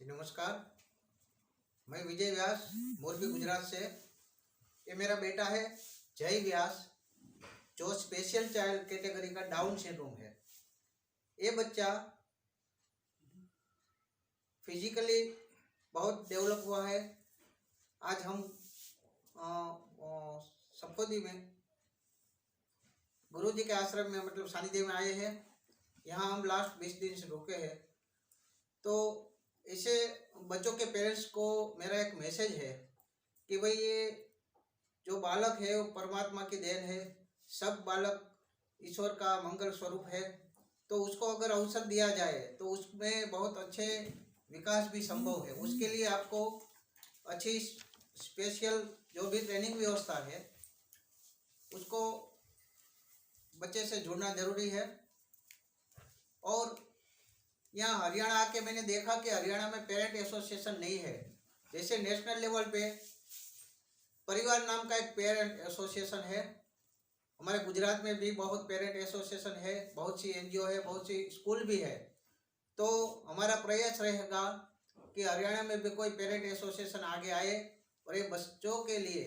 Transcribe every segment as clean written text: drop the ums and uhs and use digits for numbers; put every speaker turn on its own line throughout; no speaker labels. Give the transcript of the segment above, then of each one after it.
जी नमस्कार। मैं विजय व्यास मोरबी गुजरात से। ये मेरा बेटा है जय व्यास, जो स्पेशल चाइल्ड कैटेगरी का डाउन सिंड्रोम है। ये बच्चा फिजिकली बहुत डेवलप हुआ है। आज हम सप्तोदी में गुरु जी के आश्रम में मतलब सानिध्य में आए हैं। यहाँ हम लास्ट 20 दिन से रुके हैं। तो ऐसे बच्चों के पेरेंट्स को मेरा एक मैसेज है कि भाई ये जो बालक है वो परमात्मा की देन है। सब बालक ईश्वर का मंगल स्वरूप है। तो उसको अगर अवसर दिया जाए तो उसमें बहुत अच्छे विकास भी संभव है। उसके लिए आपको अच्छी स्पेशल जो भी ट्रेनिंग व्यवस्था है उसको बच्चे से जुड़ना जरूरी है। और यहाँ हरियाणा आके मैंने देखा कि हरियाणा में पेरेंट एसोसिएशन नहीं है। जैसे नेशनल लेवल पे परिवार नाम का एक पेरेंट एसोसिएशन है, हमारे गुजरात में भी बहुत पेरेंट एसोसिएशन है, बहुत सी एनजीओ है, बहुत सी स्कूल भी है। तो हमारा प्रयास रहेगा कि हरियाणा में भी कोई पेरेंट एसोसिएशन आगे आए और ये बच्चों के लिए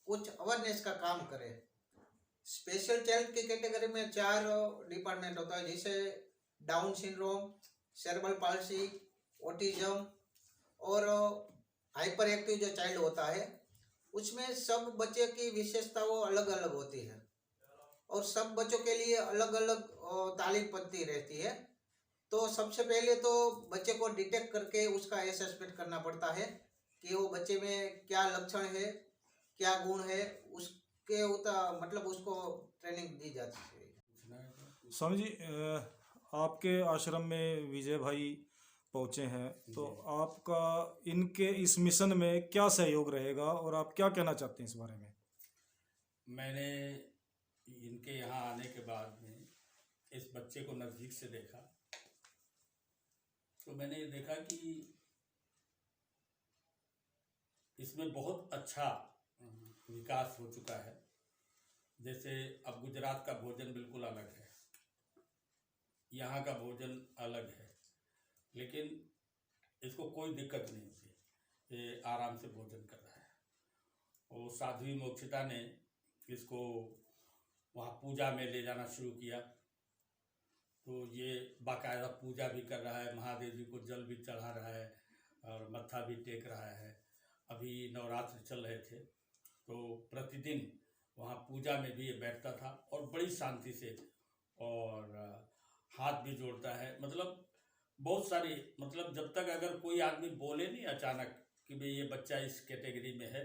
कुछ अवेयरनेस का काम करे। स्पेशल चाइल्ड की कैटेगरी में 4 डिपार्टमेंट होता है, जैसे down syndrome, cerebral palsy, autism और हाइपर एक्टिव जो चाइल्ड होता है। उसमें सब बच्चे की विशेषताओं अलग अलग होती है और सब बच्चों के लिए अलग अलग तालीम पद्धति रहती है। तो सबसे पहले तो बच्चे को डिटेक्ट करके उसका असेसमेंट करना पड़ता है कि वो बच्चे में क्या लक्षण है, क्या गुण है, उसके मतलब उसको ट्रेनिंग दी जाती है।
स्वामी जी, आपके आश्रम में विजय भाई पहुँचे हैं, तो आपका इनके इस मिशन में क्या सहयोग रहेगा और आप क्या कहना चाहते हैं इस बारे में?
मैंने इनके यहाँ आने के बाद में इस बच्चे को नज़दीक से देखा तो मैंने ये देखा कि इसमें बहुत अच्छा विकास हो चुका है। जैसे अब गुजरात का भोजन बिल्कुल अलग है, यहाँ का भोजन अलग है, लेकिन इसको कोई दिक्कत नहीं होती, ये आराम से भोजन कर रहा है। और साध्वी मोक्षिता ने इसको वहाँ पूजा में ले जाना शुरू किया, तो ये बाकायदा पूजा भी कर रहा है, महादेव जी को जल भी चढ़ा रहा है और मत्था भी टेक रहा है। अभी नवरात्र चल रहे थे तो प्रतिदिन वहाँ पूजा में भी ये बैठता था और बड़ी शांति से, और हाथ भी जोड़ता है। मतलब बहुत सारी, मतलब जब तक अगर कोई आदमी बोले नहीं अचानक कि भाई ये बच्चा इस कैटेगरी में है,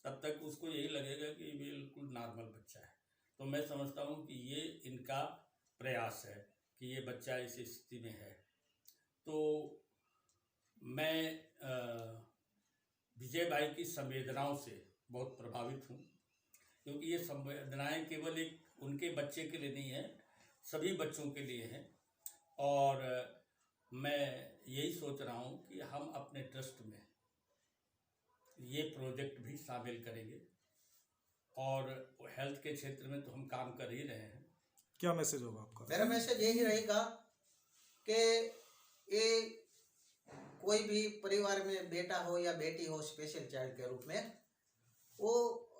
तब तक उसको यही लगेगा कि बिल्कुल नॉर्मल बच्चा है। तो मैं समझता हूँ कि ये इनका प्रयास है कि ये बच्चा इस स्थिति में है। तो मैं विजय भाई की संवेदनाओं से बहुत प्रभावित हूँ, क्योंकि ये संवेदनाएं केवल एक उनके बच्चे के लिए नहीं है, सभी बच्चों के लिए हैं। और मैं यही सोच रहा हूँ कि हम अपने ट्रस्ट में ये प्रोजेक्ट भी शामिल करेंगे, और हेल्थ के क्षेत्र में तो हम काम कर ही रहे हैं।
क्या मैसेज होगा आपका?
मेरा मैसेज यही रहेगा कि ये कोई भी परिवार में बेटा हो या बेटी हो स्पेशल चाइल्ड के रूप में, वो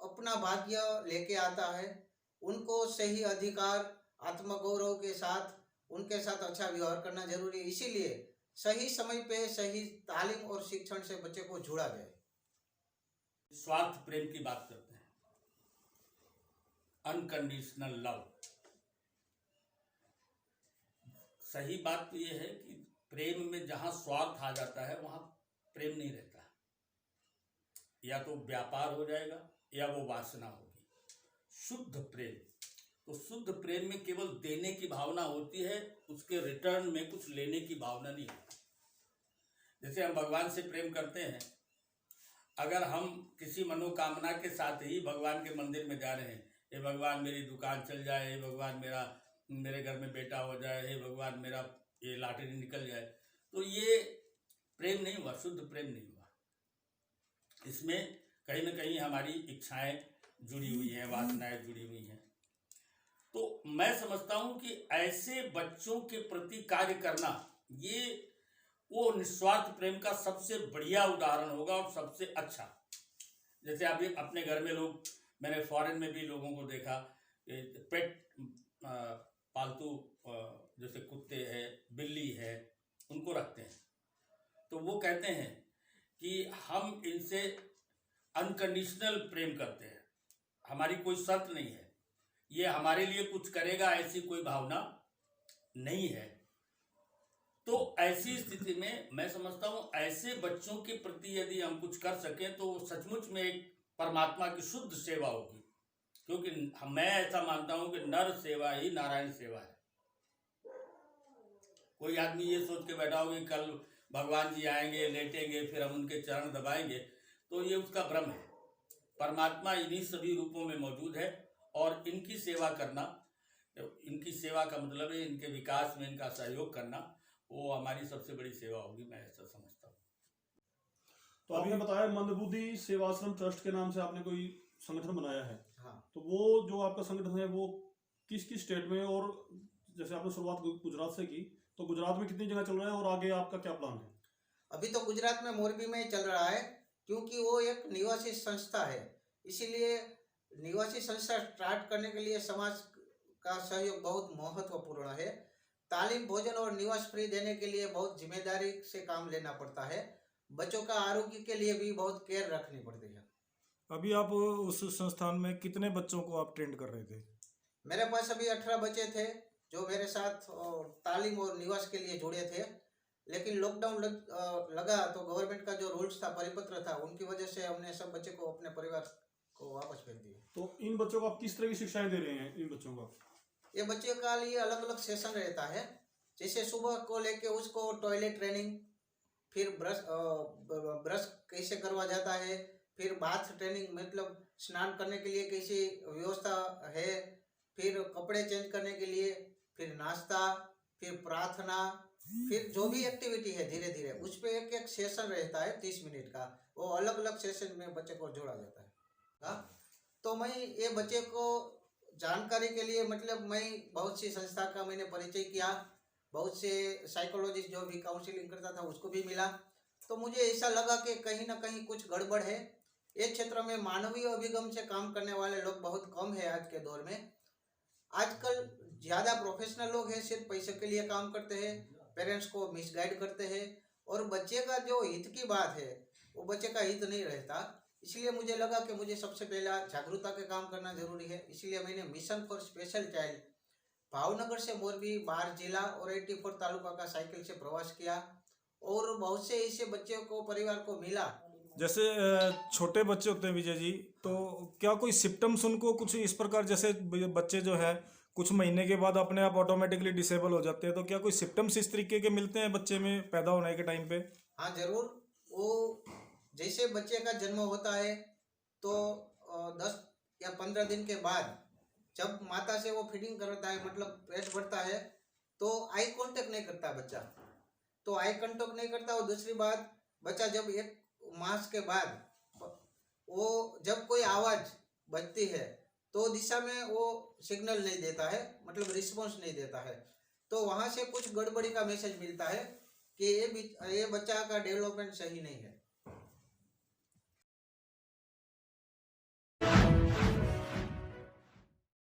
अपना भाग्य लेके आता है। उनको सही अधिकार, आत्मगौरव के साथ उनके साथ अच्छा व्यवहार करना जरूरी है। इसीलिए सही समय पे सही तालीम और शिक्षण से बच्चे को जुड़ा जाए।
स्वार्थ प्रेम की बात करते हैं, अनकंडीशनल लव। सही बात तो ये है कि प्रेम में जहां स्वार्थ आ जाता है वहां प्रेम नहीं रहता, या तो व्यापार हो जाएगा या वो वासना होगी। शुद्ध प्रेम, तो शुद्ध प्रेम में केवल देने की भावना होती है, उसके रिटर्न में कुछ लेने की भावना नहीं होती। जैसे हम भगवान से प्रेम करते हैं, अगर हम किसी मनोकामना के साथ ही भगवान के मंदिर में जा रहे हैं, हे भगवान मेरी दुकान चल जाए, हे भगवान मेरे घर में बेटा हो जाए, हे भगवान मेरा ये लॉटरी निकल जाए, तो ये प्रेम नहीं हुआ, शुद्ध प्रेम नहीं हुआ। इसमें कहीं ना कहीं हमारी इच्छाएं जुड़ी हुई हैं, वासनाएं जुड़ी हुई हैं। तो मैं समझता हूं कि ऐसे बच्चों के प्रति कार्य करना, ये वो निस्वार्थ प्रेम का सबसे बढ़िया उदाहरण होगा और सबसे अच्छा। जैसे अभी अपने घर में लोग, मैंने फॉरेन में भी लोगों को देखा, पेट पालतू जैसे कुत्ते हैं, बिल्ली है, उनको रखते हैं, तो वो कहते हैं कि हम इनसे अनकंडीशनल प्रेम करते हैं, हमारी कोई शर्त नहीं है, ये हमारे लिए कुछ करेगा ऐसी कोई भावना नहीं है। तो ऐसी स्थिति में मैं समझता हूँ ऐसे बच्चों के प्रति यदि हम कुछ कर सकें तो सचमुच में एक परमात्मा की शुद्ध सेवा होगी, क्योंकि मैं ऐसा मानता हूँ कि नर सेवा ही नारायण सेवा है। कोई आदमी ये सोच के बैठा हो कि कल भगवान जी आएंगे, लेटेंगे, फिर हम उनके चरण दबाएंगे, तो ये उसका भ्रम है। परमात्मा इन्हीं सभी रूपों में मौजूद है और इनकी सेवा करना, इनकी सेवा का मतलब है इनके विकास में इनका सहयोग करना, वो हमारी सबसे बड़ी सेवा होगी, मैं ऐसा समझता हूँ।
तो आपने बताया मंदबुद्धि सेवाश्रम ट्रस्ट के नाम से आपने कोई संगठन बनाया है।
हाँ।
तो वो जो आपका संगठन है वो किस किस स्टेट में, और जैसे आपने शुरुआत गुजरात से की, तो गुजरात में कितनी जगह चल रहा है और आगे आपका क्या प्लान है?
अभी तो गुजरात में मोरबी में चल रहा है, क्योंकि वो एक निवासी संस्था है, इसीलिए निवासी संस्था स्टार्ट करने के लिए समाज का सहयोग बहुत महत्वपूर्ण है। तालीम, भोजन और निवास फ्री देने के लिए बहुत जिम्मेदारी से काम लेना पड़ता है। बच्चों का आरोग्य के लिए भी बहुत केयर रखनी पड़ती है।
अभी आप उस संस्थान में कितने बच्चों को आप ट्रेंड कर रहे थे?
मेरे पास अभी 18 बच्चे थे जो मेरे साथ तालीम और निवास के लिए जुड़े थे, लेकिन लॉकडाउन लगा तो गवर्नमेंट का जो रूल्स था, परिपत्र था, उनकी वजह से हमने सब बच्चे को अपने परिवार को वापस भेज दिए।
तो इन बच्चों को आप किस तरह की शिक्षाएं दे रहे हैं इन बच्चों को?
ये बच्चे का लिए अलग अलग सेशन रहता है, जैसे सुबह को लेके उसको टॉयलेट ट्रेनिंग, फिर ब्रश कैसे करवा जाता है, फिर बाथ ट्रेनिंग, मतलब स्नान करने के लिए कैसी व्यवस्था है, फिर कपड़े चेंज करने के लिए, फिर नाश्ता, फिर प्रार्थना, फिर जो भी एक्टिविटी है धीरे धीरे उस पर एक एक सेशन रहता है 30 मिनट का, वो अलग अलग सेशन में बच्चे को जोड़ा जाता है। हाँ, तो मैं ये बच्चे को जानकारी के लिए, मतलब मैं बहुत सी संस्था का मैंने परिचय किया, बहुत से साइकोलॉजिस्ट जो भी काउंसलिंग करता था उसको भी मिला, तो मुझे ऐसा लगा कि कहीं ना कहीं कुछ गड़बड़ है। ये क्षेत्र में मानवीय अभिगम से काम करने वाले लोग बहुत कम है आज के दौर में। आजकल ज़्यादा प्रोफेशनल लोग हैं, सिर्फ पैसे के लिए काम करते हैं, पेरेंट्स को मिसगाइड करते हैं, और बच्चे का जो हित की बात है वो बच्चे का हित नहीं रहता। इसलिए मुझे लगा कि मुझे सबसे पहला जागरूकता के काम करना जरूरी है। इसलिए मैंने mission for special child Bhavnagar से मोरबी 12 जिला और 84 तालुका का साइकिल से प्रवास किया, और बहुत से ऐसे बच्चों को, परिवार को मिला।
जैसे छोटे बच्चे होते हैं विजय जी, तो क्या कोई सिम्टम्स उनको कुछ इस प्रकार, जैसे बच्चे जो है कुछ महीने के बाद अपने आप ऑटोमेटिकली डिसेबल हो जाते हैं, तो क्या कोई सिम्टम्स इस तरीके के मिलते हैं बच्चे में पैदा होने के टाइम पे?
हाँ जरूर। वो जैसे बच्चे का जन्म होता है तो 10 या 15 दिन के बाद जब माता से वो फीडिंग करता है, मतलब पेट भरता है, तो आई कांटेक्ट नहीं करता बच्चा, तो आई कांटेक्ट नहीं करता। और दूसरी बात, बच्चा जब 1 मास के बाद वो जब कोई आवाज़ बजती है तो दिशा में वो सिग्नल नहीं देता है, मतलब रिस्पॉन्स नहीं देता है, तो वहाँ से कुछ गड़बड़ी का मैसेज मिलता है कि ये बच्चा का डेवलपमेंट सही नहीं है।